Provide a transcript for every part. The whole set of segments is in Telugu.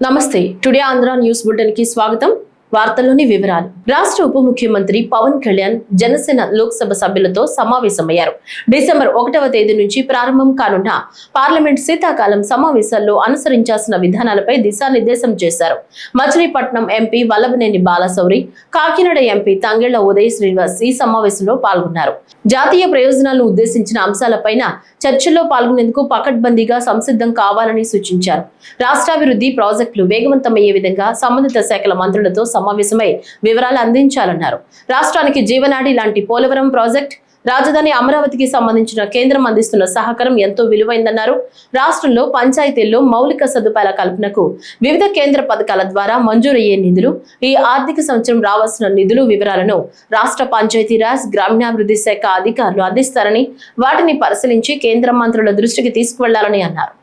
నమస్తే టుడే ఆంధ్ర న్యూస్ బులెటిన్ కి స్వాగతం. వార్తల్లోని వివరాలు. రాష్ట్ర ఉప ముఖ్యమంత్రి పవన్ కళ్యాణ్ జనసేన లోక్సభ సభ్యులతో సమావేశమయ్యారు. డిసెంబర్ 1వ తేదీ నుంచి ప్రారంభం కానున్న పార్లమెంట్ శీతాకాలం సమావేశాల్లో అనుసరించాల్సిన విధానాలపై దిశానిర్దేశం చేశారు. మచిలీపట్నం ఎంపీ వల్లభనేని బాలశౌరి, కాకినాడ ఎంపీ తంగెళ్ల ఉదయ్ శ్రీనివాస్ ఈ సమావేశంలో పాల్గొన్నారు. జాతీయ ప్రయోజనాలను ఉద్దేశించిన అంశాలపైన చర్చల్లో పాల్గొనేందుకు పకడ్బందీగా సంసిద్ధం కావాలని సూచించారు. రాష్ట్రాభివృద్ధి ప్రాజెక్టులు వేగవంతమయ్యే విధంగా సంబంధిత శాఖల మంత్రులతో సమావేశమై వివరాలు అందించాలన్నారు. రాష్ట్రానికి జీవనాడి లాంటి పోలవరం ప్రాజెక్ట్, రాజధాని అమరావతికి సంబంధించిన కేంద్రం అందిస్తున్న సహకారం ఎంతో విలువైందన్నారు. రాష్ట్రంలో పంచాయతీల్లో మౌలిక సదుపాయాల కల్పనకు వివిధ కేంద్ర పథకాల ద్వారా మంజూరయ్యే నిధులు, ఈ ఆర్థిక సంవత్సరం రావాల్సిన నిధులు వివరాలను రాష్ట్ర పంచాయతీరాజ్ గ్రామీణాభివృద్ధి శాఖ అధికారులు అందిస్తారని, వాటిని పరిశీలించి కేంద్ర మంత్రుల దృష్టికి తీసుకువెళ్లాలని అన్నారు.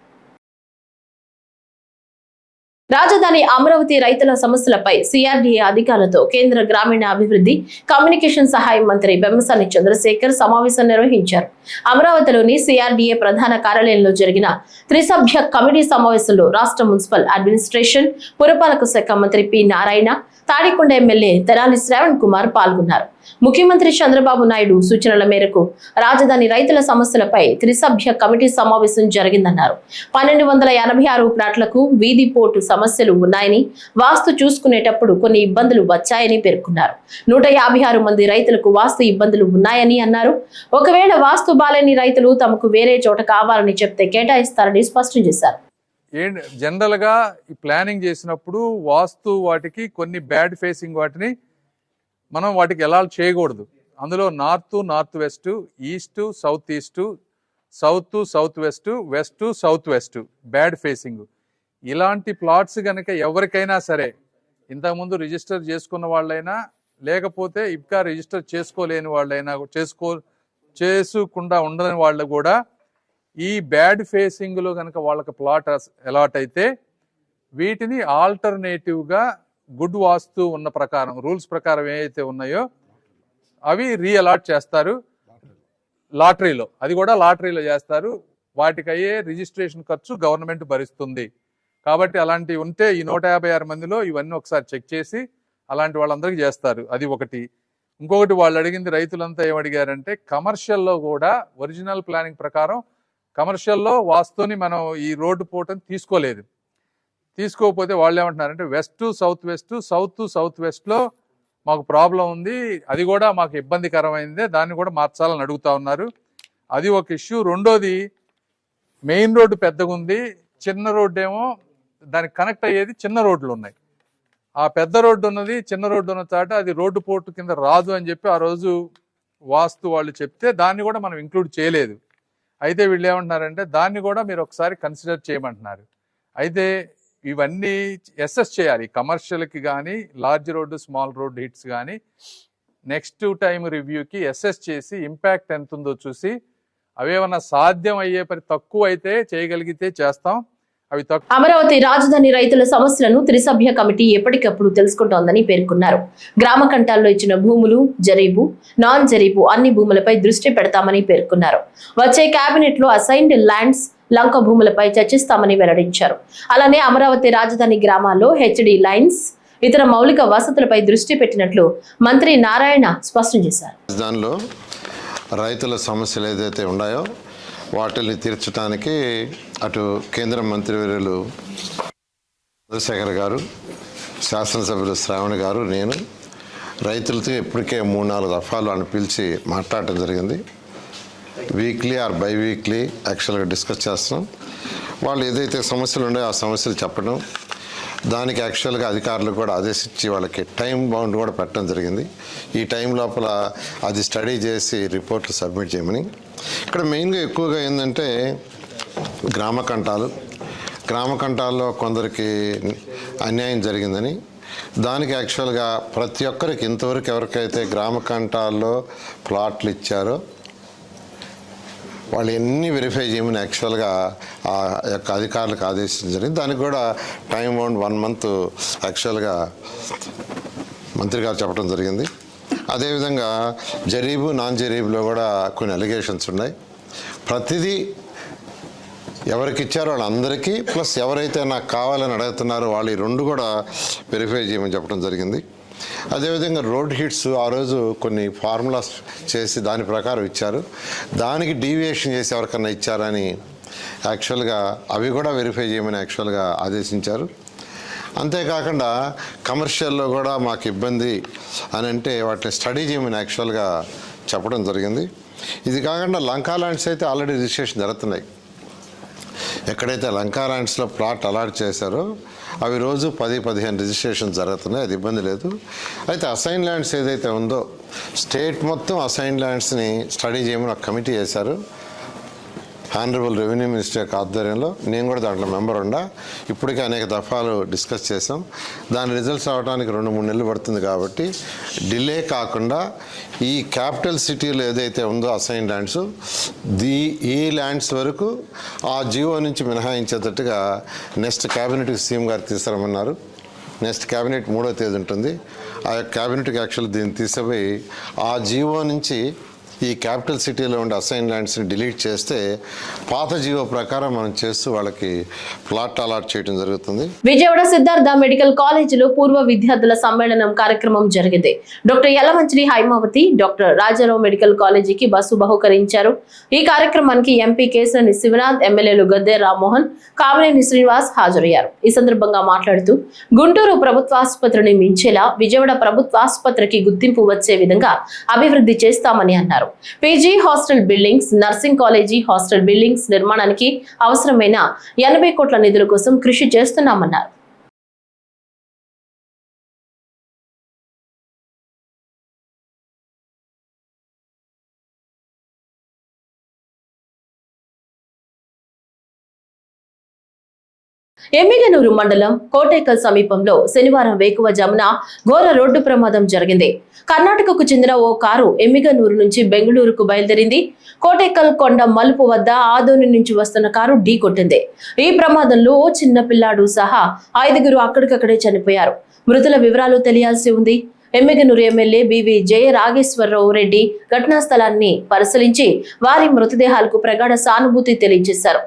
రాజధాని అమరావతి రైతుల సమస్యలపై సిఆర్డీఏ అధికారులతో కేంద్ర గ్రామీణ అభివృద్ధి కమ్యూనికేషన్ సహాయ మంత్రి బెమ్మసాని చంద్రశేఖర్ సమావేశం నిర్వహించారు. అమరావతిలోని సిఆర్డీఏ ప్రధాన కార్యాలయంలో జరిగిన త్రిసభ్య కమిటీ సమావేశంలో రాష్ట్ర మున్సిపల్ అడ్మినిస్ట్రేషన్, పురపాలక శాఖ మంత్రి పి నారాయణ, తాడికొండ ఎమ్మెల్యే తెనాలి శ్రావణ్ కుమార్ పాల్గొన్నారు. ముఖ్యమంత్రి చంద్రబాబు నాయుడు సూచనల మేరకు రాజధాని రైతుల సమస్యలపై త్రిసభ్య కమిటీ సమావేశం జరిగిందన్నారు. 1286 ప్లాట్లకు వీధి పోటు సమస్యలు ఉన్నాయని, వాస్తు చూసుకునేటప్పుడు కొన్ని ఇబ్బందులు వచ్చాయని పేర్కొన్నారు. 156 మంది రైతులకు వాస్తు ఇబ్బందులు ఉన్నాయని అన్నారు. ఒకవేళ వాస్తు బాలేని రైతులు తమకు వేరే చోట కావాలని చెప్తే కేటాయిస్తారని స్పష్టం చేశారు. జనరల్ గా ఈ ప్లానింగ్ చేసినప్పుడు వాస్తు వాటికి కొన్ని బ్యాడ్ ఫేసింగ్ వాటిని మనం వాటికి ఎలా చేయకూడదు. అందులో north west, east south east, south west, west south west bad facing ఇలాంటి ప్లాట్స్ కనుక ఎవరికైనా సరే, ఇంతకుముందు రిజిస్టర్ చేసుకున్న వాళ్ళైనా లేకపోతే ఇంకా రిజిస్టర్ చేసుకోలేని వాళ్ళైనా చేసుకుండా ఉండని వాళ్ళు కూడా ఈ బ్యాడ్ ఫేసింగ్ లో కనుక వాళ్ళకి ప్లాట్ అలాట్ అయితే వీటిని ఆల్టర్నేటివ్ గా గుడ్ వాస్తు ఉన్న ప్రకారం రూల్స్ ప్రకారం ఏవైతే ఉన్నాయో అవి రీఅలాట్ చేస్తారు లాటరీలో. అది కూడా లాటరీలో చేస్తారు. వాటికి అయ్యే రిజిస్ట్రేషన్ ఖర్చు గవర్నమెంట్ భరిస్తుంది. కాబట్టి అలాంటివి ఉంటే ఈ 156 మందిలో ఇవన్నీ ఒకసారి చెక్ చేసి అలాంటి వాళ్ళందరికీ చేస్తారు. అది ఒకటి. ఇంకొకటి వాళ్ళు అడిగింది, రైతులంతా ఏమడిగారంటే కమర్షియల్లో కూడా ఒరిజినల్ ప్లానింగ్ ప్రకారం కమర్షియల్లో వాస్తుని మనం ఈ రోడ్డు పోవటం తీసుకోకపోతే వాళ్ళు ఏమంటున్నారంటే వెస్ట్ సౌత్ వెస్ట్లో మాకు ప్రాబ్లం ఉంది, అది కూడా మాకు ఇబ్బందికరమైందే, దాన్ని కూడా మార్చాలని అడుగుతా ఉన్నారు. అది ఒక ఇష్యూ. రెండోది, మెయిన్ రోడ్డు పెద్దగా ఉంది, చిన్న రోడ్డు ఏమో దానికి కనెక్ట్ అయ్యేది చిన్న రోడ్లు ఉన్నాయి. ఆ పెద్ద రోడ్డు ఉన్నది చిన్న రోడ్డు ఉన్న చాట అది రోడ్డు పోర్టు కింద రాదు అని చెప్పి ఆ రోజు వాస్తు వాళ్ళు చెప్తే దాన్ని కూడా మనం ఇంక్లూడ్ చేయలేదు. అయితే వీళ్ళు ఏమంటున్నారంటే దాన్ని కూడా మీరు ఒకసారి కన్సిడర్ చేయమంటున్నారు. అయితే ఇవన్నీ అసెస్ చేయాలి. కమర్షియల్కి కానీ, large road small road hits కానీ నెక్స్ట్ టైం రివ్యూకి అసెస్ చేసి ఇంపాక్ట్ ఎంత ఉందో చూసి అవేమన్నా సాధ్యం అయ్యే పని తక్కువ అయితే చేయగలిగితే చేస్తాం. అమరావతి రాజధాని రైతుల సమస్యలను త్రిసభ్య కమిటీ ఎప్పటికప్పుడు తెలుసుకుంటోందని పేర్కొన్నారు. గ్రామ కంటాల్లో ఇచ్చిన భూములు, జరీబు, నాన్ జరీబు అన్ని భూములపై దృష్టి పెడతామని పేర్కొన్నారు. వచ్చే కేబినెట్ లో అసైన్డ్ ల్యాండ్స్, లంక భూములపై చర్చిస్తామని వెల్లడించారు. అలానే అమరావతి రాజధాని గ్రామాల్లో హెచ్డి లైన్స్, ఇతర మౌలిక వసతులపై దృష్టి పెట్టినట్లు మంత్రి నారాయణ స్పష్టం చేశారు. దానిలో రైతుల సమస్యలు ఏదైతే ఉన్నాయో వాటిని తీర్చడానికి అటు కేంద్ర మంత్రివర్యులు చంద్రశేఖర్ గారు, శాసనసభ్యులు శ్రావణ్ గారు, నేను రైతులతో ఇప్పటికే 3-4 దఫాలు అని పిలిచి మాట్లాడటం జరిగింది. వీక్లీ ఆర్ బై వీక్లీ యాక్చువల్గా డిస్కస్ చేస్తున్నాం. వాళ్ళు ఏదైతే సమస్యలు ఉన్నాయో ఆ సమస్యలు చెప్పడం, దానికి యాక్చువల్గా అధికారులు కూడా ఆదేశించి వాళ్ళకి టైం బౌండ్ కూడా పెట్టడం జరిగింది. ఈ టైం లోపల అది స్టడీ చేసి రిపోర్ట్లు సబ్మిట్ చేయమని. ఇక్కడ మెయిన్గా ఎక్కువగా ఏంటంటే గ్రామ కంటాల్లో కొందరికి అన్యాయం జరిగిందని, దానికి యాక్చువల్గా ప్రతి ఒక్కరికి ఇంతవరకు ఎవరికైతే గ్రామ కంటాల్లో ప్లాట్లు ఇచ్చారో వాళ్ళు ఎన్ని వెరిఫై చేయమని యాక్చువల్గా ఆ యొక్క అధికారులకు ఆదేశించింది. దానికి కూడా టైం బౌండ్ 1 month యాక్చువల్గా మంత్రి గారు చెప్పడం జరిగింది. అదేవిధంగా జరీబు, నాన్ జరీబులో కూడా కొన్ని అలిగేషన్స్ ఉన్నాయి. ప్రతిదీ ఎవరికి ఇచ్చారో వాళ్ళందరికీ ప్లస్ ఎవరైతే నాకు కావాలని అడుగుతున్నారో వాళ్ళు ఈ రెండు కూడా వెరిఫై చేయమని చెప్పడం జరిగింది. అదేవిధంగా రోడ్ హిట్స్ ఆ రోజు కొన్ని ఫార్ములాస్ చేసి దాని ప్రకారం ఇచ్చారు, దానికి డీవియేషన్ చేసి ఎవరికన్నా ఇచ్చారని యాక్చువల్గా అవి కూడా వెరిఫై చేయమని యాక్చువల్గా ఆదేశించారు. అంతేకాకుండా కమర్షియల్లో కూడా మాకు ఇబ్బంది అని అంటే వాటిని స్టడీ చేయమని యాక్చువల్గా చెప్పడం జరిగింది. ఇది కాకుండా లంకా ల్యాండ్స్ అయితే ఆల్రెడీ రిజిస్ట్రేషన్ జరుగుతున్నాయి. ఎక్కడైతే లంకా ల్యాండ్స్లో ప్లాట్ అలాట్ చేశారో అవి రోజు 10-15 రిజిస్ట్రేషన్ జరుగుతున్నాయి, అది ఇబ్బంది లేదు. అయితే అసైన్ ల్యాండ్స్ ఏదైతే ఉందో స్టేట్ మొత్తం అసైన్ ల్యాండ్స్ని స్టడీ చేయమని ఒక కమిటీ చేశారు. హానరబుల్ రెవెన్యూ మినిస్టర్ యొక్క ఆధ్వర్యంలో నేను కూడా దాంట్లో మెంబర్ ఉండా. ఇప్పటికే అనేక దఫాలు డిస్కస్ చేసాం. దాని రిజల్ట్స్ రావడానికి 2-3 నెలలు పడుతుంది కాబట్టి డిలే కాకుండా ఈ క్యాపిటల్ సిటీలో ఏదైతే ఉందో అసైన్ ల్యాండ్స్ ఈ ల్యాండ్స్ వరకు ఆ జియో నుంచి మినహాయించేటట్టుగా నెక్స్ట్ క్యాబినెట్కి సీఎం గారు తీసుకురమ్మన్నారు. నెక్స్ట్ క్యాబినెట్ 3వ తేదీ ఉంటుంది. ఆ యొక్క క్యాబినెట్కి యాక్చువల్ దీన్ని తీసుకుపోయి ఆ జియో నుంచి ఈ క్యాపిటల్ సిటీలో ఉండే అసైన్ ల్యాండ్స్ని డిలీట్ చేస్తే పాత జీవో ప్రకారం మనం చేస్తూ వాళ్ళకి ప్లాట్ అలాట్ చేయడం జరుగుతుంది. విజయవాడ సిద్ధార్థ మెడికల్ కాలేజీలో పూర్వ విద్యార్థుల సమ్మేళనం కార్యక్రమం జరిగింది. Doctor Yalamanchili Haimavathi doctor Rajarao medical కాలేజీకి బస్సు బహుకరించారు. ఈ కార్యక్రమానికి ఎంపీ కేశినేని శివనాథ్, ఎమ్మెల్యేలు గద్దె రామ్మోహన్, కామినేని శ్రీనివాస్ హాజరయ్యారు. ఈ సందర్భంగా మాట్లాడుతూ గుంటూరు ప్రభుత్వాసుపత్రిని మించేలా విజయవాడ ప్రభుత్వాసుపత్రికి గుర్తింపు వచ్చే విధంగా అభివృద్ధి చేస్తామని అన్నారు. PG hostel buildings, nursing college hostel buildings నిర్మాణానికి అవసరమైన 80 కోట్ల నిధుల కోసం కృషి చేస్తున్నామన్నారు. ఎమ్మిగనూరు మండలం కోటేకల్ సమీపంలో శనివారం వేకువజామున ఘోర రోడ్డు ప్రమాదం జరిగింది. కర్ణాటకకు చెందిన ఓ కారు ఎమ్మిగనూరు నుంచి బెంగళూరుకు బయలుదేరింది. కోటేకల్ కొండ మలుపు వద్ద ఆదోని నుంచి వస్తున్న కారు ఢీకొట్టింది. ఈ ప్రమాదంలో ఓ చిన్న పిల్లాడు సహా 5 అక్కడికక్కడే చనిపోయారు. మృతుల వివరాలు తెలియాల్సి ఉంది. ఎమ్మిగనూరు ఎమ్మెల్యే బివి జయరాగేశ్వరరావు రెడ్డి ఘటనా స్థలాన్ని పరిశీలించి వారి మృతదేహాలకు ప్రగాఢ సానుభూతి తెలియజేశారు.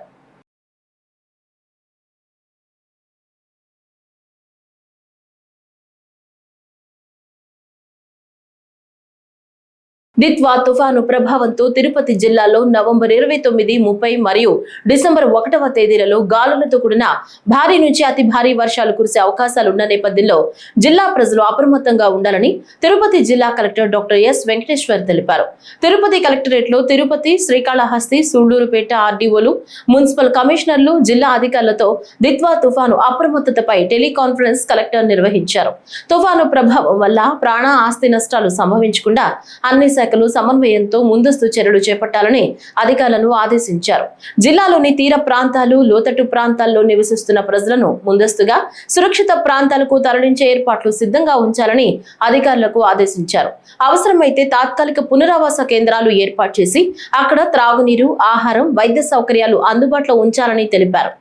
దిత్వా తుఫాను ప్రభావంతో తిరుపతి జిల్లాలో నవంబర్ 29, 30 మరియు డిసెంబర్ 1వ తేదీలలో గాలులతో కూడిన భారీ నుంచి అతి భారీ వర్షాలు కురిసే అవకాశాలున్న నేపథ్యంలో జిల్లా ప్రజలు అప్రమత్తంగా ఉండాలని తిరుపతి జిల్లా కలెక్టర్ డాక్టర్ ఎస్ వెంకటేశ్వర్ తెలిపారు. తిరుపతి కలెక్టరేట్ లో తిరుపతి, శ్రీకాళహస్తి, సూళ్లూరుపేట ఆర్డీఓలు, మున్సిపల్ కమిషనర్లు, జిల్లా అధికారులతో దిత్వా తుఫాను అప్రమత్తతపై టెలికాన్ఫరెన్స్ కలెక్టర్ నిర్వహించారు. తుఫాను ప్రభావం వల్ల ప్రాణ ఆస్తి నష్టాలు సంభవించకుండా అన్ని శాఖలు సమన్వయంతో ముందస్తు చర్యలు చేపట్టాలని అధికారులను ఆదేశించారు. జిల్లాలోని తీర ప్రాంతాలు, లోతట్టు ప్రాంతాల్లో నివసిస్తున్న ప్రజలను ముందస్తుగా సురక్షిత ప్రాంతాలకు తరలించే ఏర్పాట్లు సిద్ధంగా ఉంచాలని అధికారులకు ఆదేశించారు. అవసరమైతే తాత్కాలిక పునరావాస కేంద్రాలు ఏర్పాటు చేసి అక్కడ త్రాగునీరు, ఆహారం, వైద్య సౌకర్యాలు అందుబాటులో ఉంచాలని తెలిపారు.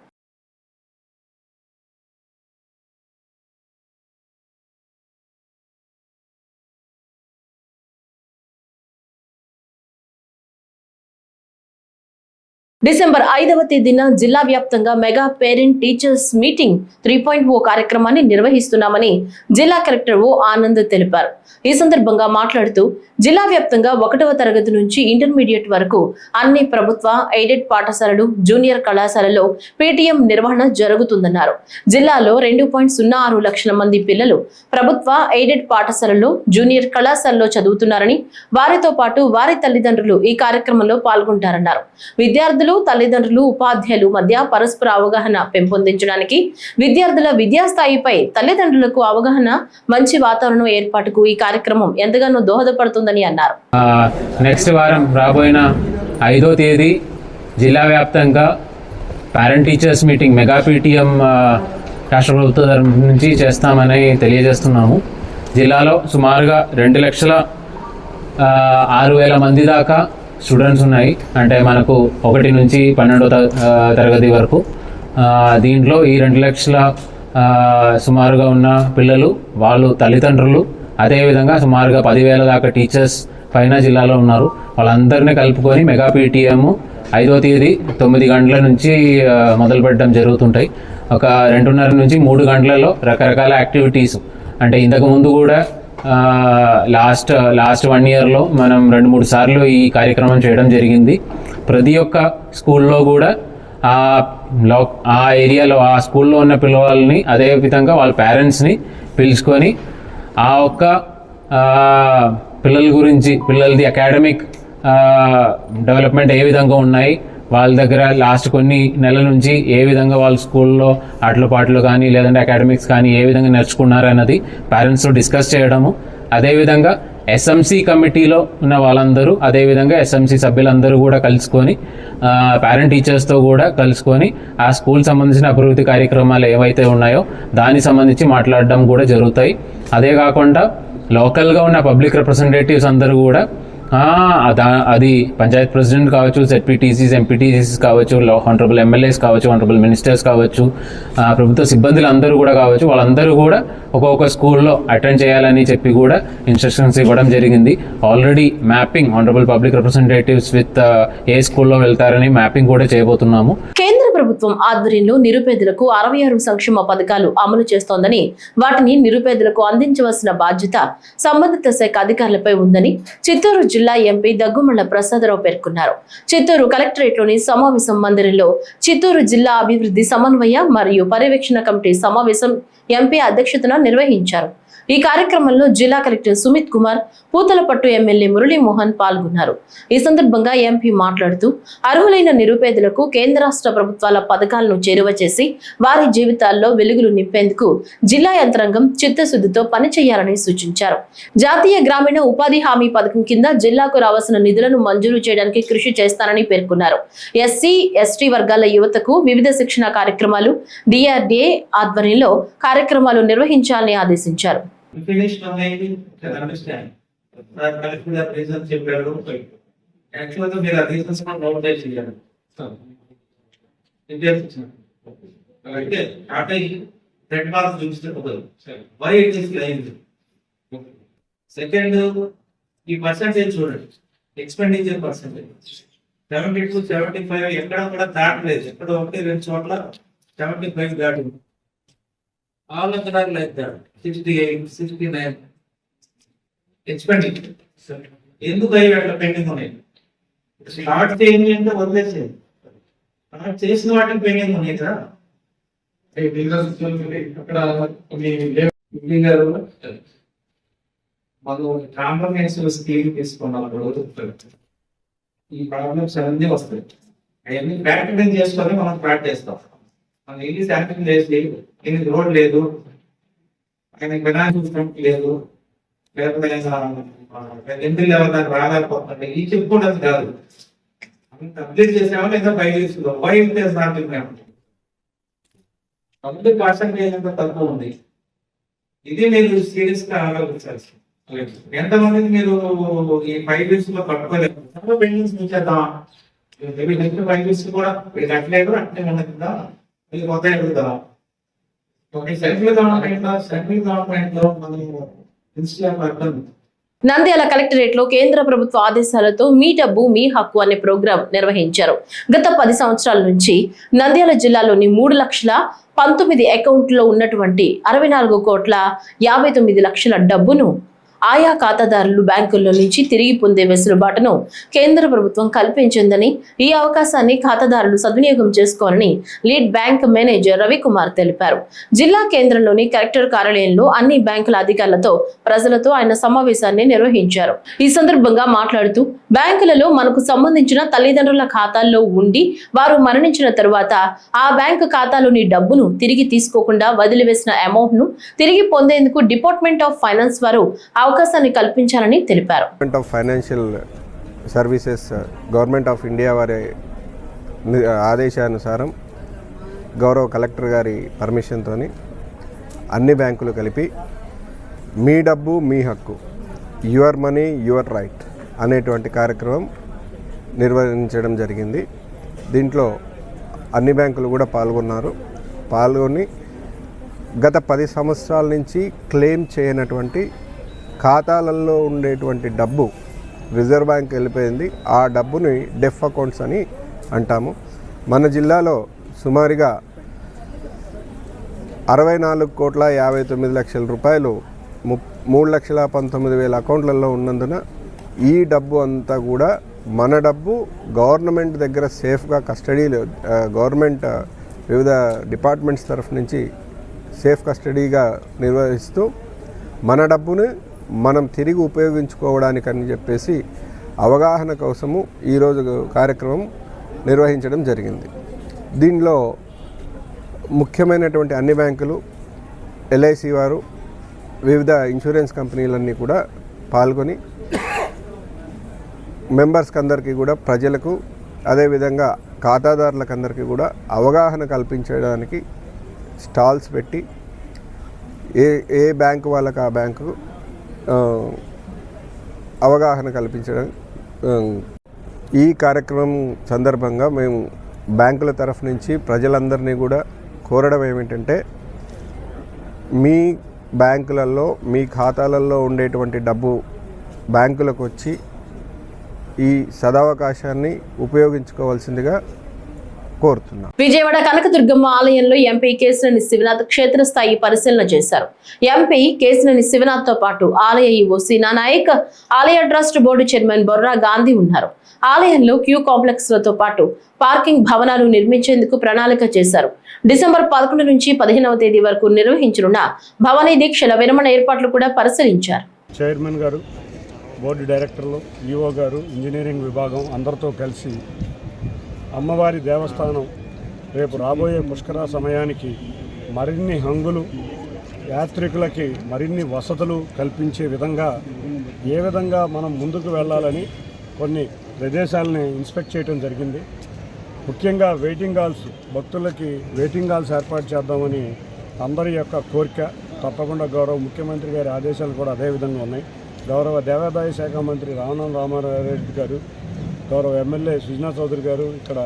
డిసెంబర్ 5వ తేదీన జిల్లా వ్యాప్తంగా మెగా పేరెంట్ టీచర్స్ మీటింగ్ 3.0 కార్యక్రమాన్ని నిర్వహిస్తున్నామని జిల్లా కలెక్టర్ ఓ ఆనంద్ తెలిపారు. ఈ సందర్భంగా మాట్లాడుతూ జిల్లా వ్యాప్తంగా 1వ తరగతి నుంచి ఇంటర్మీడియట్ వరకు అన్ని ప్రభుత్వ, ఎయిడెడ్ పాఠశాలలు, జూనియర్ కళాశాలలో పీటీఎం నిర్వహణ జరుగుతుందన్నారు. జిల్లాలో 2.06 లక్షల మంది పిల్లలు ప్రభుత్వ, ఎయిడెడ్ పాఠశాలలో, జూనియర్ కళాశాలలో చదువుతున్నారని, వారితో పాటు వారి తల్లిదండ్రులు ఈ కార్యక్రమంలో పాల్గొంటారన్నారు. విద్యార్థులు, తల్లిదండ్రులు, ఉపాధ్యాయులు మధ్య పరస్పర అవగాహన పెంపొందించడానికి, విద్యార్థుల విద్యాస్థాయిపై తల్లిదండ్రులకు అవగాహన, మంచి వాతావరణం ఏర్పాటుకు ఈ కార్యక్రమం ఎంతగానో దోహదపడుతుందని అన్నారు. నెక్స్ట్ వారం రాబోయిన 5వ తేదీ జిల్లా వ్యాప్తంగా parent teachers meeting mega PTM రాష్ట్ర ప్రభుత్వం తరఫు నుంచి చేస్తామని తెలియజేస్తున్నాము. జిల్లాలో సుమారుగా 2,06,000 మంది దాకా స్టూడెంట్స్ ఉన్నాయి. అంటే మనకు 1 నుంచి 12వ తరగతి వరకు. దీంట్లో ఈ 2 లక్షల సుమారుగా ఉన్న పిల్లలు, వాళ్ళు తల్లిదండ్రులు, అదేవిధంగా సుమారుగా 10,000 దాకా టీచర్స్ పైన జిల్లాలో ఉన్నారు. వాళ్ళందరినీ కలుపుకొని మెగా పీటీఎం 5వ తేదీ 9 గంటల నుంచి మొదలు పెట్టడం జరుగుతుంటాయి. ఒక 2:30 నుంచి 3 గంటలలో రకరకాల యాక్టివిటీస్, అంటే ఇంతకుముందు కూడా లాస్ట్ 1 ఇయర్లో మనం 2-3 సార్లు ఈ కార్యక్రమం చేయడం జరిగింది. ప్రతి ఒక్క స్కూల్లో కూడా ఆ ఏరియాలో ఆ స్కూల్లో ఉన్న పిల్లవాళ్ళని, అదే విధంగా వాళ్ళ పేరెంట్స్ని పిలుచుకొని ఆ ఒక్క పిల్లల గురించి, పిల్లలది అకాడమిక్ డెవలప్మెంట్ ఏ విధంగా ఉన్నాయి, వాళ్ళ దగ్గర లాస్ట్ కొన్ని నెలల నుంచి ఏ విధంగా వాళ్ళ స్కూల్లో ఆటల పాటలు కానీ లేదంటే అకాడమిక్స్ కానీ ఏ విధంగా నేర్చుకున్నారు అన్నది పేరెంట్స్తో డిస్కస్ చేయడము. అదేవిధంగా ఎస్ఎంసి కమిటీలో ఉన్న వాళ్ళందరూ, అదేవిధంగా ఎస్ఎంసి సభ్యులందరూ కూడా కలుసుకొని పేరెంట్ టీచర్స్తో కూడా కలుసుకొని ఆ స్కూల్ సంబంధించిన అభివృద్ధి కార్యక్రమాలు ఏవైతే ఉన్నాయో దానికి సంబంధించి మాట్లాడడం కూడా జరుగుతాయి. అదే కాకుండా లోకల్గా ఉన్న పబ్లిక్ రిప్రజెంటేటివ్స్ అందరూ కూడా అది పంచాయత్ ప్రెసిడెంట్ కావచ్చు, ZPTCs, MPTCs కావచ్చు, హానరబుల్ ఎమ్మెల్యేస్ కావచ్చు, హానరబుల్ మినిస్టర్స్ కావచ్చు, ప్రభుత్వ సిబ్బందులు అందరూ కూడా కావచ్చు, వాళ్ళందరూ కూడా ఒక్కొక్క స్కూల్లో అటెండ్ చేయాలని చెప్పి కూడా ఇన్స్ట్రక్షన్స్ ఇవ్వడం జరిగింది. Already mapping honourable public representatives with a స్కూల్లో వెళ్తారని మ్యాపింగ్ కూడా చేయబోతున్నాము. కేంద్ర ప్రభుత్వం ఆధ్వర్యంలో నిరుపేదలకు 66 సంక్షేమ పథకాలు అమలు చేస్తోందని, వాటిని నిరుపేదలకు అందించవలసిన బాధ్యత సంబంధిత శాఖ అధికారులపై ఉందని చిత్తూరు జిల్లా ఎంపీ దగ్గుమళ్ల ప్రసాదరావు పేర్కొన్నారు. చిత్తూరు కలెక్టరేట్లోని సమావేశం మందిరంలో చిత్తూరు జిల్లా అభివృద్ధి సమన్వయ మరియు పర్యవేక్షణ కమిటీ సమావేశం ఎంపీ అధ్యక్షతన నిర్వహించారు. ఈ కార్యక్రమంలో జిల్లా కలెక్టర్ సుమిత్ కుమార్, పూతలపట్టు ఎమ్మెల్యే మురళీమోహన్ పాల్గొన్నారు. ఈ సందర్భంగా ఎంపీ మాట్లాడుతూ అర్హులైన నిరుపేదలకు కేంద్ర రాష్ట్ర ప్రభుత్వాల పథకాలను చేరువ చేసి వారి జీవితాల్లో వెలుగులు నింపేందుకు జిల్లా యంత్రాంగం చిత్తశుద్ధితో పనిచేయాలని సూచించారు. జాతీయ గ్రామీణ ఉపాధి హామీ పథకం కింద జిల్లాకు రావాల్సిన నిధులను మంజూరు చేయడానికి కృషి చేస్తానని పేర్కొన్నారు. ఎస్సీ, ఎస్టీ వర్గాల యువతకు వివిధ శిక్షణ కార్యక్రమాలు DRDA ఆధ్వర్యంలో కార్యక్రమాలు నిర్వహించాలని ఆదేశించారు. Finished online, can understand. Collecting the reasons you were looking. Actually, there are reasons for no days here. Red mark used to why it is lying. Second, the percentage student, expenditure percentage. 70 to 75, ఎక్కడ దాట్ లేదు, ఎక్కడ 1-2 75 దాటి. All of them are like that. 68, 69. Expenditure. ఎందుకు అవి అట్లా పెండింగ్ ఉన్నాయి? స్టార్ట్ చేయండి అంటే వదిలేసేది. స్టార్ట్ చేసిన వాటికి పెండింగ్ ఉన్నాయి కదా. అక్కడ గారు మనం కాంప్రమైజ్ స్కీమ్ తీసుకున్నప్పుడు ఈ ప్రాబ్లమ్స్ అన్నీ వస్తాయి. అవన్నీ ప్రాక్టికల్ చేసుకొని మనం స్టార్ట్ చేస్తాం. మనం ఇల్లు శాంక్షన్ చేసి దీనికి రోడ్ లేదు, ఆయన ఫైనాన్స్ లేదు, లేకపోతే ఎంపీ లెవెల్ దాకా రాలేకపోతుంది, ఈ చెప్పుకోవడం కాదు. కంప్లీట్ చేసామో లేదా 5 years లో 5 years కంప్లీట్ పర్సెంటేజ్ అంత తక్కువ ఉంది. ఇది మీరు సీరియస్ గా ఆలోచించాల్సి. ఎంతమందికి మీరు ఈ 5 years లో కట్టుకోలేదు, పెండింగ్స్ చేద్దాం. 5 years కూడా కట్టలేదు అంటే ఉండదా, ఇది కొత్త ఎదుగుతాం. సెంట్రల్ గవర్నమెంట్ లో మనం ఇన్స్టిట్యూట్ నంద్యాల కలెక్టరేట్ లో కేంద్ర ప్రభుత్వ ఆదేశాలతో మీ డబ్బు మీ హక్కు అనే ప్రోగ్రాం నిర్వహించారు. గత 10 సంవత్సరాల నుంచి నంద్యాల జిల్లాలోని 3,19,00,000 అకౌంట్లో ఉన్నటువంటి 64,59,00,000 డబ్బును ఆయా ఖాతాదారులు బ్యాంకుల్లో నుంచి తిరిగి పొందే వెసులుబాటును కేంద్ర ప్రభుత్వం కల్పించిందని, ఈ అవకాశాన్ని ఖాతాదారులు సద్వినియోగం చేసుకోవాలని లీడ్ బ్యాంక్ మేనేజర్ రవికుమార్ తెలిపారు. జిల్లా కేంద్రంలోని కలెక్టర్ కార్యాలయంలో అన్ని బ్యాంకుల అధికారులతో, ప్రజలతో ఆయన సమావేశాన్ని నిర్వహించారు. ఈ సందర్భంగా మాట్లాడుతూ బ్యాంకులలో మనకు సంబంధించిన తల్లిదండ్రుల ఖాతాల్లో ఉండి వారు మరణించిన తరువాత ఆ బ్యాంకు ఖాతాలోని డబ్బును తిరిగి తీసుకోకుండా వదిలివేసిన అమౌంట్ ను తిరిగి పొందేందుకు డిపార్ట్మెంట్ ఆఫ్ ఫైనాన్స్ వారు అవకాశాన్ని కల్పించాలని తెలిపారు. Department of financial services government of India వారి ఆదేశానుసారం గౌరవ కలెక్టర్ గారి పర్మిషన్తో అన్ని బ్యాంకులు కలిపి మీ డబ్బు మీ హక్కు, యువర్ మనీ యువర్ రైట్ అనేటువంటి కార్యక్రమం నిర్వహించడం జరిగింది. దీంట్లో అన్ని బ్యాంకులు కూడా పాల్గొని గత 10 సంవత్సరాల నుంచి క్లెయిమ్ చేయనటువంటి ఖాతాలలో ఉండేటువంటి డబ్బు రిజర్వ్ బ్యాంక్ వెళ్ళిపోయింది. ఆ డబ్బుని డెఫ్ అకౌంట్స్ అని అంటాము. మన జిల్లాలో సుమారుగా 64,59,00,000 రూపాయలు 3,19,000 అకౌంట్లలో ఉన్నందున ఈ డబ్బు అంతా కూడా మన డబ్బు గవర్నమెంట్ దగ్గర సేఫ్గా కస్టడీలో, గవర్నమెంట్ వివిధ డిపార్ట్మెంట్స్ తరఫు నుంచి సేఫ్ కస్టడీగా నిర్వహిస్తూ మన డబ్బుని మనం తిరిగి ఉపయోగించుకోవడానికని చెప్పేసి అవగాహన కోసము ఈరోజు కార్యక్రమం నిర్వహించడం జరిగింది. దీనిలో ముఖ్యమైనటువంటి అన్ని బ్యాంకులు, LIC వారు, వివిధ ఇన్సూరెన్స్ కంపెనీలన్నీ కూడా పాల్గొని మెంబర్స్కి అందరికీ కూడా, ప్రజలకు అదేవిధంగా ఖాతాదారులకు అందరికీ కూడా అవగాహన కల్పించడానికి స్టాల్స్ పెట్టి ఏ బ్యాంకు వాళ్ళకి ఆ బ్యాంకు అవగాహన కల్పించడం. ఈ కార్యక్రమం సందర్భంగా మేము బ్యాంకుల తరఫు నుంచి ప్రజలందరినీ కూడా కోరడం ఏమిటంటే, మీ బ్యాంకులలో మీ ఖాతాలలో ఉండేటువంటి డబ్బు బ్యాంకులకు వచ్చి ఈ సదవకాశాన్ని ఉపయోగించుకోవాల్సిందిగా కోరుతున్నాం. విజయవాడ కనకదుర్గమ్మ ఆలయంలో ఎంపీ కేశినేని శివనాథ్ క్షేత్రస్థాయి పరిశీలన చేశారు. ఎంపీ కేశినేని శివనాథ్ తో పాటు ఆలయ ఈవో సీనా నాయక్, ఆలయ trust board chairman Borra Gandhi ఉన్నారు. ఆలయంలో క్యూ కాంప్లెక్స్ లతో పాటు పార్కింగ్ భవనాలు నిర్మించేందుకు ప్రణాళిక చేశారు. డిసెంబర్ 11 నుంచి 15వ తేదీ వరకు నిర్వహించనున్న భవానీ దీక్షల విరమణ ఏర్పాట్లు కూడా పరిశీలించారు. చైర్మన్ గారు, బోర్డు డైరెక్టర్లు, ఈఓ గారు, ఇంజనీరింగ్ విభాగం అందరితో కలిసి అమ్మవారి దేవస్థానం రేపు రాబోయే పుష్కర సమయానికి మరిన్ని హంగులు, యాత్రికులకి మరిన్ని వసతులు కల్పించే విధంగా ఏ విధంగా మనం ముందుకు వెళ్ళాలని కొన్ని ప్రదేశాలని ఇన్స్పెక్ట్ చేయడం జరిగింది. ముఖ్యంగా వెయిటింగ్ హాల్స్, భక్తులకి వెయిటింగ్ హాల్స్ ఏర్పాటు చేద్దామని అందరి యొక్క కోరిక. తప్పకుండా గౌరవ ముఖ్యమంత్రి గారి ఆదేశాలు కూడా అదే విధంగా ఉన్నాయి. గౌరవ దేవాదాయ శాఖ మంత్రి రామనాథ్ రామారెడ్డి గారు, గౌరవ ఎమ్మెల్యే సుజనా చౌదరి గారు ఇక్కడ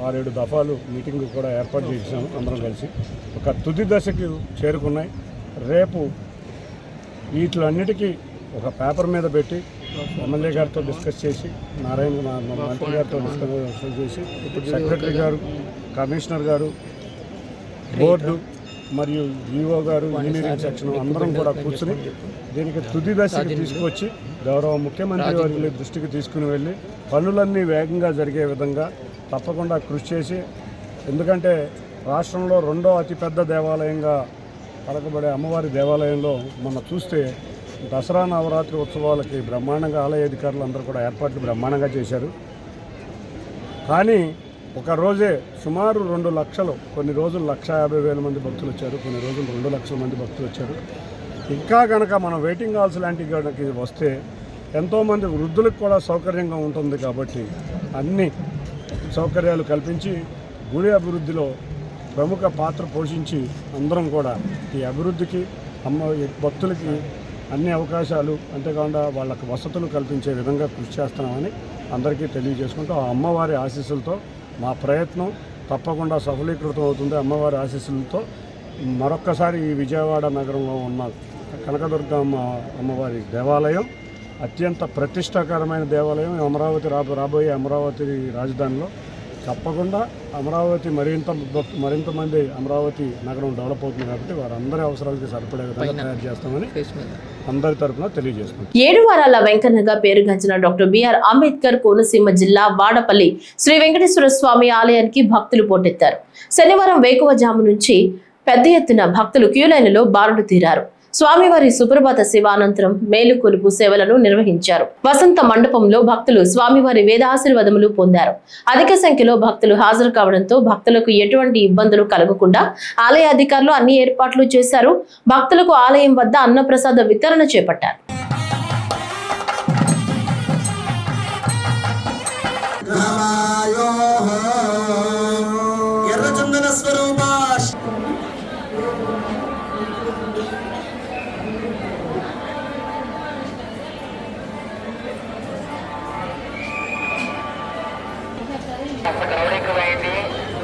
6-7 దఫాలు మీటింగ్ కూడా ఏర్పాటు చేసాము. అందరం కలిసి ఒక తుది దశకు చేరుకున్నాయి. రేపు వీటిలన్నిటికీ ఒక పేపర్ మీద పెట్టి ఎమ్మెల్యే గారితో డిస్కస్ చేసి, నారాయణ మంత్రి గారితో డిస్కస్ చేసి, సెక్రటరీ గారు, కమిషనర్ గారు, బోర్డు మరియు ఈఓ గారు, ఇంజనీరింగ్ సెక్షన్ అందరం కూడా కూర్చుని దీనికి తుది దశకి తీసుకొచ్చి గౌరవ ముఖ్యమంత్రి వారి దృష్టికి తీసుకుని వెళ్ళి పనులన్నీ వేగంగా జరిగే విధంగా తప్పకుండా కృషి చేసి, ఎందుకంటే రాష్ట్రంలో 2వ అతిపెద్ద దేవాలయంగా పలకబడే అమ్మవారి దేవాలయంలో మనం చూస్తే దసరా నవరాత్రి ఉత్సవాలకి బ్రహ్మాండంగా ఆలయ అధికారులు అందరూ కూడా ఏర్పాట్లు బ్రహ్మాండంగా చేశారు. కానీ ఒక రోజే సుమారు 2 లక్షలు, కొన్ని రోజులు 1,50,000 మంది భక్తులు వచ్చారు, కొన్ని రోజులు 2 లక్షల మంది భక్తులు వచ్చారు. ఇంకా కనుక మనం వెయిటింగ్ హాల్స్ లాంటివి కనుక వస్తే ఎంతోమంది వృద్ధులకు కూడా సౌకర్యంగా ఉంటుంది. కాబట్టి అన్ని సౌకర్యాలు కల్పించి గుడి అభివృద్ధిలో ప్రముఖ పాత్ర పోషించి అందరం కూడా ఈ అభివృద్ధికి భక్తులకి అన్ని అవకాశాలు, అంతేకాకుండా వాళ్ళకి వసతులు కల్పించే విధంగా కృషి చేస్తున్నామని అందరికీ తెలియజేసుకుంటూ ఆ అమ్మవారి ఆశీస్సులతో మా ప్రయత్నం తప్పకుండా సఫలీకృతం అవుతుంది. అమ్మవారి ఆశీస్సులతో మరొక్కసారి ఈ విజయవాడ నగరంలో ఉన్న కనకదుర్గమ్మ అమ్మవారి దేవాలయం అత్యంత ప్రతిష్టాకరమైన దేవాలయం. అమరావతి రాబోయే అమరావతి రాజధానిలో తప్పకుండా అమరావతి మరింత మంది అమరావతి నగరం డెవలప్ అవుతుంది. కాబట్టి వారందరి అవసరాలకి సరిపడే విధంగా తయారు చేస్తామని అందరి తరఫున తెలియజేస్తున్నాం. 7 వారాల వెంకన్నగా పేరుగాంచిన డాక్టర్ బిఆర్ అంబేద్కర్ కోనసీమ జిల్లా వాడపల్లి శ్రీ వెంకటేశ్వర స్వామి ఆలయానికి భక్తులు పోటెత్తారు. శనివారం వేకువజాము నుంచి పెద్ద ఎత్తున భక్తులు క్యూలైన్లలో బారులు తీరారు. స్వామివారి సుప్రభాత శివానంతరం మేలుకొలుపు సేవలను నిర్వహించారు. వసంత మండపంలో భక్తులు స్వామివారి వేదాశీర్వాదములు పొందారు. అధిక సంఖ్యలో భక్తులు హాజరు కావడంతో భక్తులకు ఎటువంటి ఇబ్బందులు కలగకుండా ఆలయ అధికారులు అన్ని ఏర్పాట్లు చేశారు. భక్తులకు ఆలయం వద్ద అన్నప్రసాద వితరణ చేపట్టారు.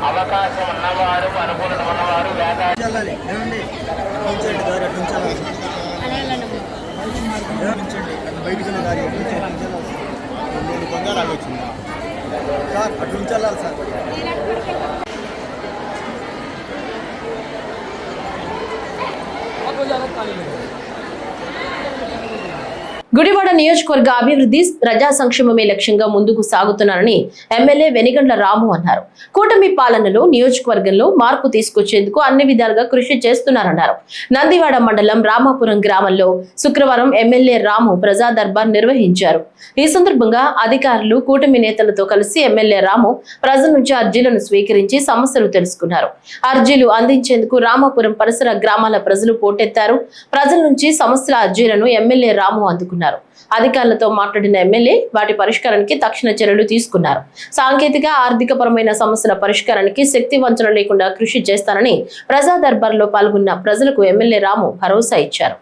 అవకాశం ఉన్నవారు, అనుకూలత ఉన్నవారు గుడివాడ నియోజకవర్గ అభివృద్ధి ప్రజా సంక్షేమమే లక్ష్యంగా ముందుకు సాగుతున్నారని ఎమ్మెల్యే వెనిగండ్ల రాము అన్నారు. కూటమి పాలనలో నియోజకవర్గంలో మార్పు తీసుకొచ్చేందుకు అన్ని విధాలుగా కృషి చేస్తున్నారన్నారు. నందివాడ మండలం రామాపురం గ్రామంలో శుక్రవారం ఎమ్మెల్యే రాము ప్రజా దర్బార్ నిర్వహించారు. ఈ సందర్భంగా అధికారులు కూటమి నేతలతో కలిసి ఎమ్మెల్యే రాము ప్రజల నుంచి అర్జీలను స్వీకరించి సమస్యలు తెలుసుకున్నారు. అర్జీలు అందించేందుకు రామాపురం పరిసర గ్రామాల ప్రజలు పోటెత్తారు. ప్రజల నుంచి సమస్యల అర్జీలను ఎమ్మెల్యే రాము అందుకున్నారు. అధికారులతో మాట్లాడిన ఎమ్మెల్యే వాటి పరిష్కారానికి తక్షణ చర్యలు తీసుకున్నారు. సాంకేతిక ఆర్థిక పరమైన సమస్యల పరిష్కారానికి శక్తి వంచన లేకుండా కృషి చేస్తానని ప్రజా దర్బార్లో పాల్గొన్న ప్రజలకు ఎమ్మెల్యే రాము భరోసా ఇచ్చారు.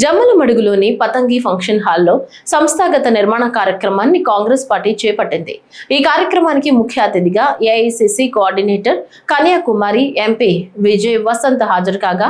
జమ్మలమడుగులోని పతంగి ఫంక్షన్ హాల్లో సంస్థాగత నిర్మాణ కార్యక్రమాన్ని కాంగ్రెస్ పార్టీ చేపట్టింది. ఈ కార్యక్రమానికి ముఖ్య అతిథిగా AICC coordinator Kanyakumari MP Vijay Vasanth హాజరు కాగా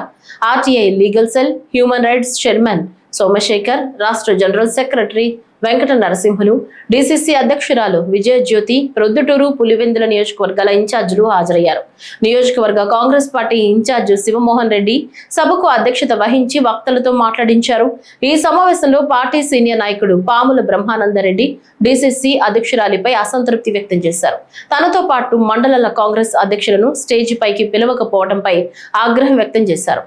RTI legal cell human rights chairman Somasekhar, రాష్ట్ర general secretary Venkata Narasimhulu, DCC అధ్యక్షురాలు విజయజ్యోతి, ప్రొద్దుటూరు, పులివెందుల నియోజకవర్గాల ఇన్ఛార్జీలు హాజరయ్యారు. నియోజకవర్గ కాంగ్రెస్ పార్టీ ఇన్ఛార్జ్ శివమోహన్ రెడ్డి సభకు అధ్యక్షత వహించి వక్తలతో మాట్లాడించారు. ఈ సమావేశంలో పార్టీ సీనియర్ నాయకుడు పాముల బ్రహ్మానందరెడ్డి డిసిసి అధ్యక్షురాలిపై అసంతృప్తి వ్యక్తం చేశారు. తనతో పాటు మండలాల కాంగ్రెస్ అధ్యక్షులను స్టేజి పైకి పిలవకపోవడంపై ఆగ్రహం వ్యక్తం చేశారు.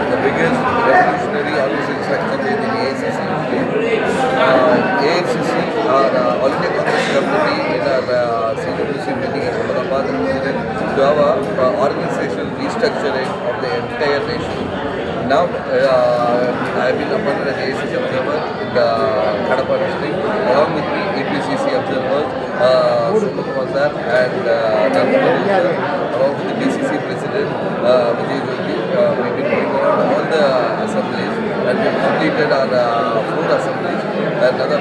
The biggest revolutionary organization change in AICC. AICC, our All India Congress Committee, in our CWC meeting at Ahmedabad, to have a organizational restructuring of the entire nation. Now, I have been appointed as AICC observer in the Kadapa district, along with me, APCC observers, Sukumar sir and Narasimhan sir, along with the DCC president, Vijay Jyoti. We've been going around all the assemblies and we've completed our 4 assemblies and another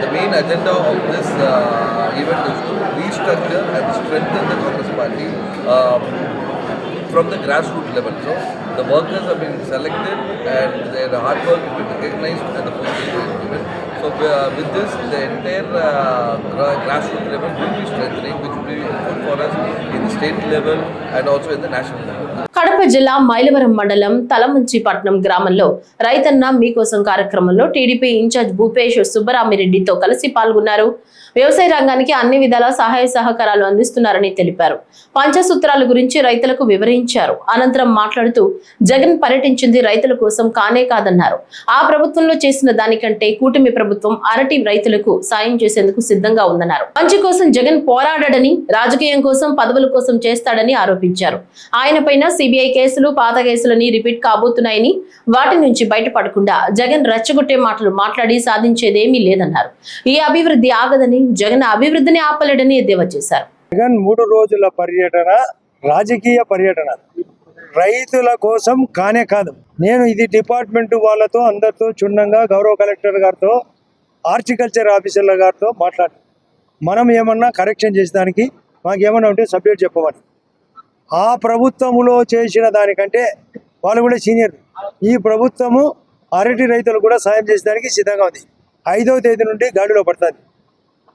the main agenda of this event is to restructure and strengthen the Congress party from the grassroots level. So the workers have been selected and their hard work has been recognized and the post is being given. So with this, the entire grassroots level will be strengthening, which will be good for us in the state level and also in the national level. Kadapa జిల్లా మైలవరం మండలం తలమంచిపట్నం గ్రామంలో రైతన్న మీకోసం కార్యక్రమంలో టీడీపీ ఇన్ఛార్జ్ భూపేష్ సుబ్బరామిరెడ్డితో కలిసి పాల్గొన్నారు. వ్యవసాయ రంగానికి అన్ని విధాల సహాయ సహకారాలు అందిస్తున్నారని తెలిపారు. పంచసూత్రాల గురించి రైతులకు వివరించారు. అనంతరం మాట్లాడుతూ జగన్ పర్యటించింది రైతుల కోసం కానే కాదన్నారు. ఆ ప్రభుత్వంలో చేసిన దానికంటే కూటమి ప్రభుత్వం అరటి రైతులకు సాయం చేసేందుకు సిద్ధంగా ఉందన్నారు. మంచి కోసం జగన్ పోరాడని, రాజకీయం కోసం పదవుల కోసం చేస్తాడని ఆరోపించారు. ఆయన పైన సిబిఐ కేసులు, పాత కేసులని రిపీట్ కాబోతున్నాయని, వాటి నుంచి బయటపడకుండా జగన్ రెచ్చగొట్టే మాటలు మాట్లాడి సాధించేదేమీ లేదన్నారు. ఈ అభివృద్ధి ఆగదని, జగన్ అభివృద్ధిని ఆపలేడని ఎద్దేవా చేశారు. జగన్ 3 రోజుల పర్యటన రాజకీయ పర్యటన, రైతుల కోసం కానే కాదు. నేను ఇది డిపార్ట్మెంట్ వాళ్ళతో అందరితో క్షుణ్ణంగా గౌరవ కలెక్టర్ గారితో, హార్టికల్చర్ ఆఫీసర్ల గారితో మాట్లాడి మనం ఏమన్నా కరెక్షన్ చేసేదానికి మాకేమన్నా ఉంటే సబ్జెక్ట్ చెప్పమని. ఆ ప్రభుత్వములో చేసిన దానికంటే వాళ్ళు కూడా సీనియర్. ఈ ప్రభుత్వము అరటి రైతులు కూడా సాయం చేసేదానికి సిద్ధంగా ఉంది. 5వ తేదీ నుండి గాడిలో పడుతుంది.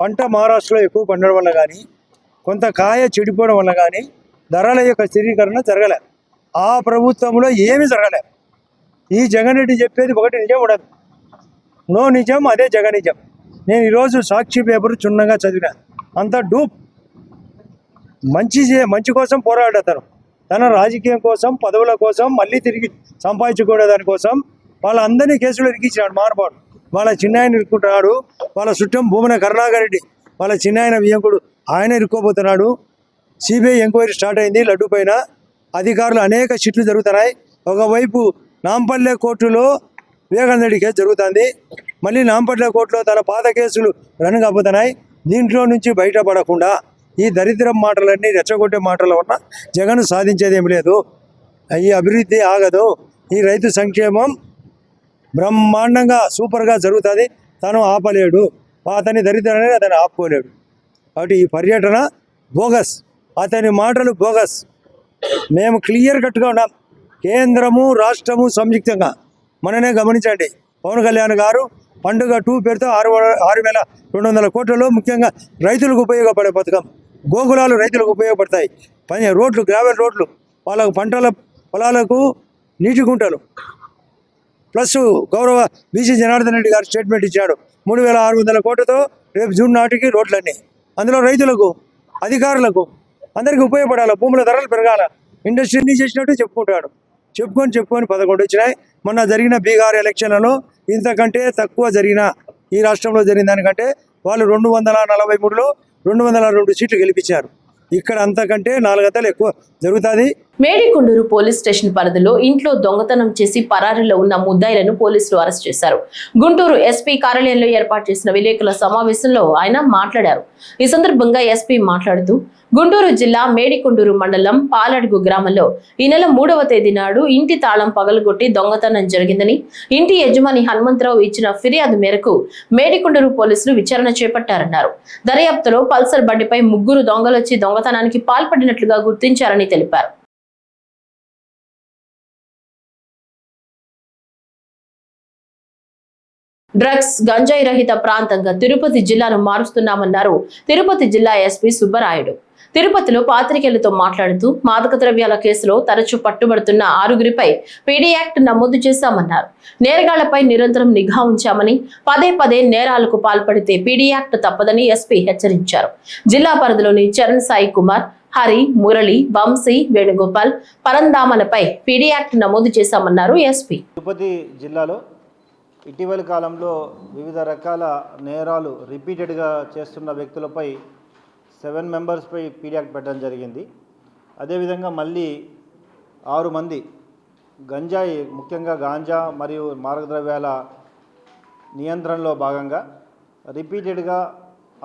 పంట మహారాష్ట్రలో ఎక్కువ పండడం వల్ల కానీ, కొంత కాయ చెడిపోవడం వల్ల కానీ ధరల యొక్క స్థిరీకరణ జరగలే. ఆ ప్రభుత్వంలో ఏమీ జరగలే. ఈ జగన్ రెడ్డి చెప్పేది ఒకటి నిజం ఉండదు. నో నిజం, అదే జగన్ నిజం. నేను ఈరోజు సాక్షి పేపర్ క్షుణ్ణంగా చదివినా. అంత డూప్. మంచి కోసం పోరాడతారు. తన రాజకీయం కోసం, పదవుల కోసం, మళ్ళీ తిరిగి సంపాదించుకునే దానికోసం వాళ్ళందరినీ కేసులు ఇరికించినాడు మానవాడు. వాళ్ళ చిన్నాయన ఇరుక్కుంటున్నాడు. వాళ్ళ చుట్టం భూమన కరుణాకర్ రెడ్డి, వాళ్ళ చిన్నాయన వియంకుడు, ఆయన ఇరుక్కోబోతున్నాడు. సిబిఐ ఎంక్వైరీ స్టార్ట్ అయింది లడ్డు పైన. అధికారులు అనేక షిట్లు జరుగుతున్నాయి. ఒకవైపు నాంపల్లె కోర్టులో వివేకానంద రెడ్డి కేసు జరుగుతుంది. మళ్ళీ నాంపల్లె కోర్టులో తన పాత కేసులు రన్ కాబోతున్నాయి. దీంట్లో నుంచి బయటపడకుండా ఈ దరిద్రం మాటలన్నీ, రెచ్చగొట్టే మాటల వల్ల జగన్ సాధించేది ఏమి లేదు. ఈ అభివృద్ధి ఆగదు. ఈ రైతు సంక్షేమం బ్రహ్మాండంగా సూపర్గా జరుగుతుంది. తను ఆపలేడు. అతని దరిద్రాన్ని అతను ఆపుకోలేడు. కాబట్టి ఈ పర్యటన బోగస్. అతని మాటలు బోగస్. మేము క్లియర్ కట్గా ఉన్నాం. కేంద్రము రాష్ట్రము సంయుక్తంగా మననే గమనించండి. పవన్ కళ్యాణ్ గారు పండుగ 2 పేరుతో 6,200 కోట్లలో ముఖ్యంగా రైతులకు ఉపయోగపడే పథకం. గోకులాలు రైతులకు ఉపయోగపడతాయి. రోడ్లు, గ్రావెల్ రోడ్లు, వాళ్ళకు పొలాలకు నీటి గుంటలు, ప్లస్ గౌరవ బీసీ జనార్దన్ రెడ్డి గారు స్టేట్మెంట్ ఇచ్చాడు 3,600 కోట్లతో రేపు జూన్ నాటికి రోడ్లన్నీ. అందులో రైతులకు, అధికారులకు అందరికీ ఉపయోగపడాలి. భూముల ధరలు పెరగాల. ఇండస్ట్రీని చేసినట్టు చెప్పుకొని 11 వచ్చినాయి. మొన్న జరిగిన బీహార్ ఎలక్షన్లలో ఇంతకంటే తక్కువ జరిగిన, ఈ రాష్ట్రంలో జరిగిన దానికంటే వాళ్ళు 243లో 202 సీట్లు గెలిపించారు. ఇక్కడ అంతకంటే 4 గంటలు ఎక్కువ జరుగుతుంది. మేడికొండూరు పోలీస్ స్టేషన్ పరిధిలో ఇంట్లో దొంగతనం చేసి పరారీలో ఉన్న ముద్దాయిలను పోలీసులు అరెస్ట్ చేశారు. గుంటూరు ఎస్పీ కార్యాలయంలో ఏర్పాటు చేసిన విలేకరుల సమావేశంలో ఆయన మాట్లాడారు. ఈ సందర్భంగా ఎస్పీ మాట్లాడుతూ గుంటూరు జిల్లా మేడికొండూరు మండలం పాలడుగు గ్రామంలో ఈ నెల 3వ తేదీ నాడు ఇంటి తాళం పగలగొట్టి దొంగతనం జరిగిందని ఇంటి యజమాని హనుమంతరావు ఇచ్చిన ఫిర్యాదు మేరకు మేడికొండూరు పోలీసులు విచారణ చేపట్టారన్నారు. దర్యాప్తులో పల్సర్ బండిపై 3 దొంగలొచ్చి దొంగతనానికి పాల్పడినట్లుగా గుర్తించారని తెలిపారు. డ్రగ్స్, గంజాయి రహిత ప్రాంతంగా తిరుపతి జిల్లాను మారుస్తున్నామన్నారు తిరుపతి జిల్లా ఎస్పీ సుబ్బరాయుడు. తిరుపతిలో పాత్రికేయులతో మాట్లాడుతూ మాదక ద్రవ్యాల కేసులో తరచూ పట్టుబడుతున్న 6గురిపై పీడీ యాక్ట్ నమోదు చేశామన్నారు. నేరగాళ్లపై నిరంతరం నిఘా ఉంచామని, పదే నేరాలకు పాల్పడితే పీడీ యాక్ట్ తప్పదని ఎస్పీ హెచ్చరించారు. జిల్లా పరిధిలోని చరణ్ సాయి కుమార్, హరి, మురళి, వంశీ, వేణుగోపాల్, పరందామలపై పీడీ యాక్ట్ నమోదు చేశామన్నారు ఎస్పీ. తిరుపతి జిల్లాలో ఇటీవలి కాలంలో వివిధ రకాల నేరాలు రిపీటెడ్గా చేస్తున్న వ్యక్తులపై 7 మెంబర్స్పై పీడీ యాక్ట్ పెట్టడం జరిగింది. అదేవిధంగా మళ్ళీ 6 మంది గంజాయి, ముఖ్యంగా గాంజా మరియు మారకద్రవ్యాల నియంత్రణలో భాగంగా రిపీటెడ్గా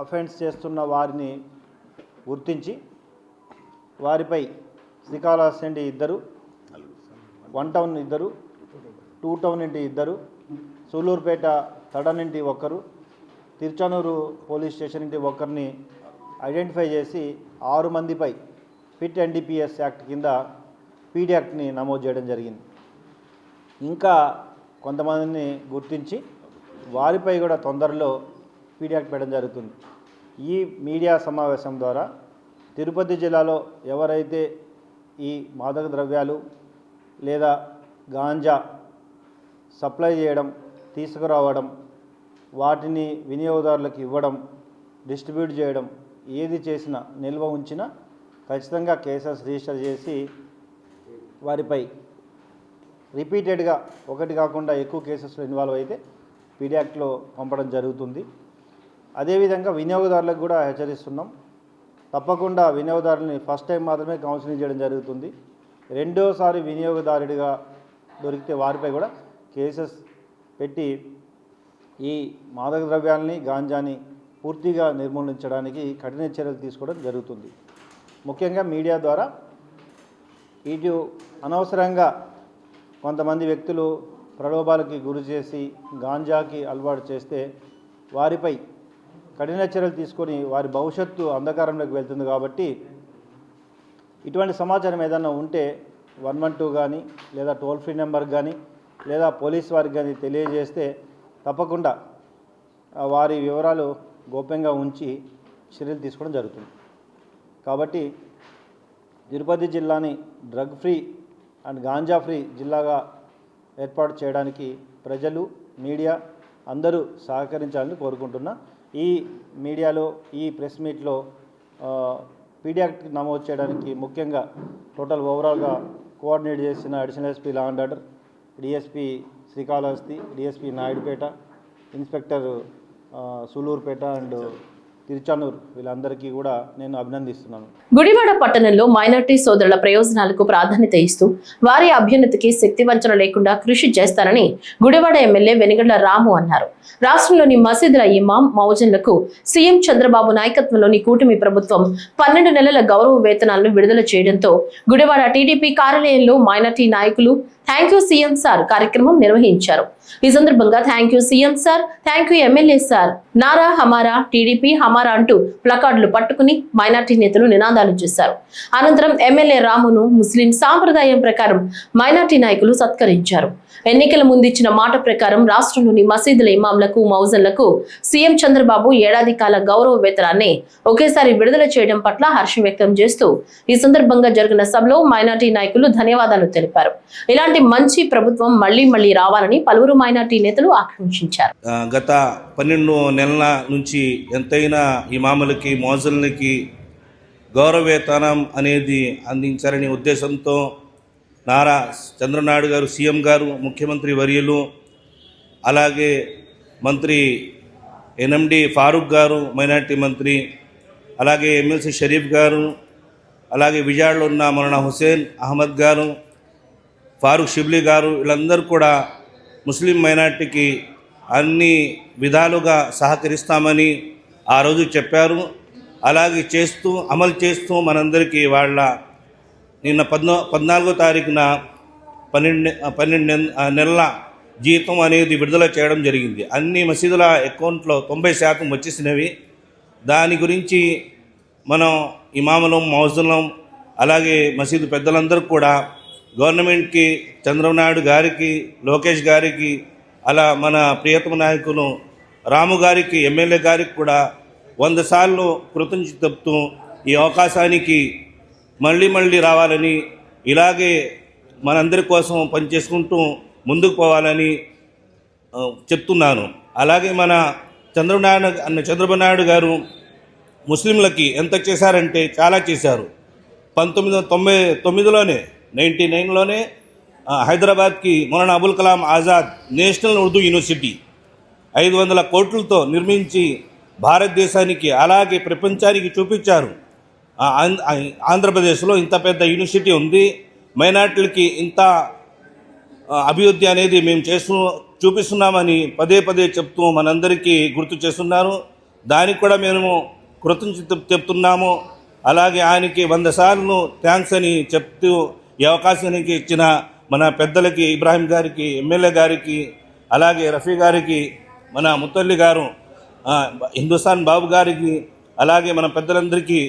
అఫెన్స్ చేస్తున్న వారిని గుర్తించి వారిపై శ్రీకాళహస్తి నుండి 2, 1 టౌన్ 2, 2 టౌన్ నుండి 2, సూలూరుపేట తడ నుండి 1, తిరుచానూరు పోలీస్ స్టేషన్ నుండి 1ని ఐడెంటిఫై చేసి 6 మందిపై ఫిట్ NDPS యాక్ట్ కింద పీడీ యాక్ట్ని నమోదు చేయడం జరిగింది. ఇంకా కొంతమందిని గుర్తించి వారిపై కూడా తొందరలో పీడీ యాక్ట్ పెట్టడం జరుగుతుంది. ఈ మీడియా సమావేశం ద్వారా తిరుపతి జిల్లాలో ఎవరైతే ఈ మాదక ద్రవ్యాలు లేదా గాంజా సప్లై చేయడం, తీసుకురావడం, వాటిని వినియోగదారులకు ఇవ్వడం, డిస్ట్రిబ్యూట్ చేయడం, ఏది చేసినా, నిల్వ ఉంచినా ఖచ్చితంగా కేసెస్ రిజిస్టర్ చేసి వారిపై రిపీటెడ్గా 1 కాకుండా ఎక్కువ కేసెస్లో ఇన్వాల్వ్ అయితే పీడీ యాక్ట్లో పంపడం జరుగుతుంది. అదేవిధంగా వినియోగదారులకు కూడా హెచ్చరిస్తున్నాం. తప్పకుండా వినియోగదారులని ఫస్ట్ టైం మాత్రమే కౌన్సిలింగ్ చేయడం జరుగుతుంది. రెండోసారి వినియోగదారుడిగా దొరికితే వారిపై కూడా కేసెస్ పెట్టి ఈ మాదక ద్రవ్యాలని, గాంజాని పూర్తిగా నిర్మూలించడానికి కఠిన చర్యలు తీసుకోవడం జరుగుతుంది. ముఖ్యంగా మీడియా ద్వారా ఇటు అనవసరంగా కొంతమంది వ్యక్తులు ప్రలోభాలకి గురి చేసి గాంజాకి అలవాటు చేస్తే వారిపై కఠిన చర్యలు తీసుకొని వారి భవిష్యత్తు అంధకారంలోకి వెళ్తుంది. కాబట్టి ఇటువంటి సమాచారం ఏదైనా ఉంటే 112 కానీ లేదా టోల్ ఫ్రీ నెంబర్ కానీ లేదా పోలీస్ వారికి కానీ తెలియజేస్తే తప్పకుండా వారి వివరాలు గోప్యంగా ఉంచి చర్యలు తీసుకోవడం జరుగుతుంది. కాబట్టి తిరుపతి జిల్లాని drug free and ganja free జిల్లాగా ఏర్పాటు చేయడానికి ప్రజలు, మీడియా అందరూ సహకరించాలని కోరుకుంటున్నా. ఈ మీడియాలో, ఈ ప్రెస్ మీట్లో పీడీ యాక్ట్ నమోదు చేయడానికి ముఖ్యంగా టోటల్ ఓవరాల్గా కోఆర్డినేట్ చేసిన additional SP law and order, DSP Srikalahasti, DSP Naidupeta, inspector Sullurpeta and Tiruchanur, వీళ్ళందరికీ కూడా నేను అభినందిస్తున్నాను. గుడివాడ పట్టణంలో మైనార్టీ సోదరుల ప్రయోజనాలకు ప్రాధాన్యత ఇస్తూ వారి అభ్యున్నతికి శక్తి వంచన లేకుండా కృషి చేస్తారని గుడివాడ ఎమ్మెల్యే వెనిగళ్ల రాము అన్నారు. రాష్ట్రంలోని మసీదుల ఇమాం, మౌజన్లకు సీఎం చంద్రబాబు నాయకత్వంలోని కూటమి ప్రభుత్వం 12 నెలల గౌరవ వేతనాలను విడుదల చేయడంతో గుడివాడ టీడీపీ కార్యాలయంలో మైనార్టీ నాయకులు, థ్యాంక్ యూ సీఎం సార్ కార్యక్రమం నిర్వహించారు. ఈ సందర్భంగా thank you CM sir, thank you MLA sir, Nara హమారా, టీడీపీ హమారా అంటూ ప్లకార్డులు పట్టుకుని మైనార్టీ నేతలు నినాదాలు చేశారు. అనంతరం ఎమ్మెల్యే రామును ముస్లిం సాంప్రదాయం ప్రకారం మైనార్టీ నాయకులు సత్కరించారు. ఎన్నికల ముందు ఇచ్చిన మాట ప్రకారం రాష్ట్రంలోని మసీదుల ఇమాంలకు, మౌజన్లకు సీఎం చంద్రబాబు ఏడాది కాల గౌరవ వేతనాన్ని ఒకేసారి విడుదల చేయడం పట్ల హర్షం వ్యక్తం చేస్తూ ఈ సందర్భంగా జరిగిన సభలో మైనార్టీ నాయకులు ధన్యవాదాలు తెలిపారు. ఇలాంటి మంచి ప్రభుత్వం మళ్లీ మళ్లీ రావాలని పలువురు మైనార్టీ నేతలు ఆకాంక్షించారు. గత 12 నెలల నుంచి ఎంతైనా ఇమాములకి, మౌజన్లకి గౌరవ వేతనం అనేది అందించాలనే ఉద్దేశంతో నారా చంద్రనాయుడు గారు, సీఎం గారు, ముఖ్యమంత్రి వర్యులు, అలాగే మంత్రి ఎన్ఎండి ఫారూక్ గారు, మైనార్టీ మంత్రి, అలాగే ఎమ్మెల్సీ షరీఫ్ గారు, అలాగే విజయవాడలో ఉన్న మౌలానా హుసేన్ అహ్మద్ గారు, ఫారూక్ షిబ్లీ గారు, వీళ్ళందరూ కూడా ముస్లిం మైనార్టీకి అన్ని విధాలుగా సహకరిస్తామని ఆ రోజు చెప్పారు. అలాగే అమలు చేస్తూ మనందరికీ వాళ్ళ నిన్న 14వ తారీఖున 12 నెలల జీతం అనేది విడుదల చేయడం జరిగింది. అన్ని మసీదుల అకౌంట్లో 90% వచ్చేసినవి. దాని గురించి మనం ఇమాములం, మౌజులం, అలాగే మసీదు పెద్దలందరూ కూడా గవర్నమెంట్కి, చంద్రబాబు గారికి, లోకేష్ గారికి, అలా మన ప్రియతమ నాయకులు రాము గారికి, ఎమ్మెల్యే గారికి కూడా 100 సార్లు కృతజ్ఞత చెప్తూ ఈ అవకాశానికి మళ్ళీ రావాలని, ఇలాగే మనందరి కోసం పనిచేసుకుంటూ ముందుకు పోవాలని చెప్తున్నాను. అలాగే మన చంద్రబాబు నాయుడు గారు ముస్లింలకి ఎంత చేశారంటే చాలా చేశారు. 1999లోనే హైదరాబాద్కి మౌలానా అబుల్ కలాం ఆజాద్ నేషనల్ ఉర్దూ యూనివర్సిటీ 500 కోట్లతో నిర్మించి భారతదేశానికి అలాగే ప్రపంచానికి చూపించారు. ఆంధ్రప్రదేశ్లో ఇంత పెద్ద యూనివర్సిటీ ఉంది, మైనార్టీలకి ఇంత అభివృద్ధి అనేది మేము చూపిస్తున్నామని పదే చెప్తూ మనందరికీ గుర్తు చేస్తున్నారు. దానికి కూడా మేము కృతజ్ఞత చెప్తున్నాము. అలాగే ఆయనకి 100 సార్లు థ్యాంక్స్ అని చెప్తూ ఈ అవకాశానికి ఇచ్చిన మన పెద్దలకి, ఇబ్రాహీం గారికి, ఎమ్మెల్యే గారికి, అలాగే రఫీ గారికి, మన ముత్తల్లి గారు, హిందుస్థాన్ బాబు గారికి, అలాగే మన పెద్దలందరికీ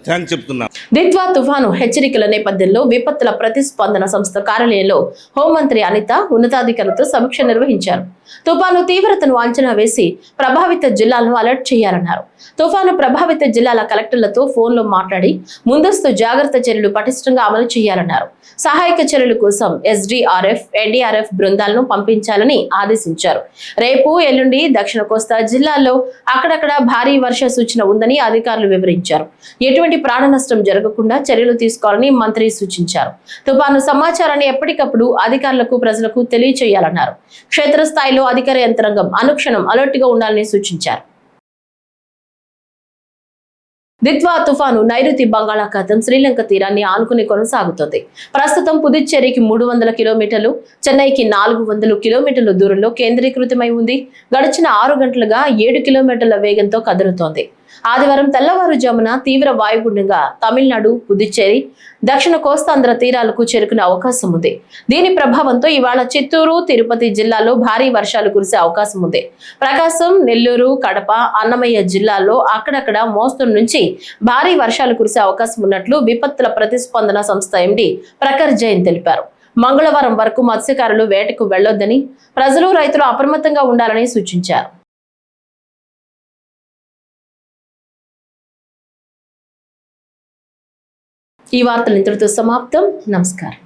థ్యాంక్స్ చెప్తున్నాం. దిత్వా తుఫాను హెచ్చరికల నేపథ్యంలో విపత్తుల ప్రతిస్పందన సంస్థ కార్యాలయంలో హోంమంత్రి అనిత ఉన్నతాధికారులతో సమీక్ష నిర్వహించారు. తుఫాను తీవ్రతను అంచనా వేసి ప్రభావిత జిల్లాలను అలర్ట్ చేయాలన్నారు. తుఫాను ప్రభావిత జిల్లాల కలెక్టర్లతో ఫోన్లో మాట్లాడి ముందస్తు జాగ్రత్త చర్యలు పటిష్టంగా అమలు చేయాలన్నారు. సహాయక చర్యల కోసం SDRF, NDRF బృందాలను పంపించాలని ఆదేశించారు. రేపు, ఎల్లుండి దక్షిణ కోస్తా జిల్లాల్లో అక్కడక్కడ భారీ వర్ష సూచన ఉందని అధికారులు వివరించారు. ఎటువంటి ప్రాణ నష్టం జరగకుండా చర్యలు తీసుకోవాలని మంత్రి సూచించారు. తుఫాను సమాచారాన్ని ఎప్పటికప్పుడు అధికారులకు, ప్రజలకు తెలియచేయాలన్నారు. క్షేత్రస్థాయిలో అధికార యంత్రాంగం అనుక్షణం అలర్ట్ గా ఉండాలని సూచించారు. దిత్వా తుఫాను నైరుతి బంగాళాఖాతం శ్రీలంక తీరాన్ని ఆనుకుని కొనసాగుతోంది. ప్రస్తుతం పుదుచ్చేరికి 300 కిలోమీటర్లు, చెన్నైకి 400 కిలోమీటర్ల దూరంలో కేంద్రీకృతమై ఉంది. గడిచిన 6 గంటలుగా 7 కిలోమీటర్ల వేగంతో కదులుతోంది. ఆదివారం తెల్లవారుజామున తీవ్ర వాయుగుండంగా తమిళనాడు, పుదుచ్చేరి, దక్షిణ కోస్తాంధ్ర తీరాలకు చేరుకునే అవకాశం ఉంది. దీని ప్రభావంతో ఇవాళ చిత్తూరు, తిరుపతి జిల్లాలో భారీ వర్షాలు కురిసే అవకాశం ఉంది. ప్రకాశం, నెల్లూరు, కడప, అన్నమయ్య జిల్లాల్లో అక్కడక్కడ మోస్తరు నుంచి భారీ వర్షాలు కురిసే అవకాశం ఉన్నట్లు విపత్తుల ప్రతిస్పందన సంస్థ MD ప్రఖర్ జైన్ తెలిపారు. మంగళవారం వరకు మత్స్యకారులు వేటకు వెళ్లొద్దని, ప్రజలు, రైతులు అప్రమత్తంగా ఉండాలని సూచించారు. ఈ వార్తలు ఇంతటితో సమాప్తం. నమస్కారం.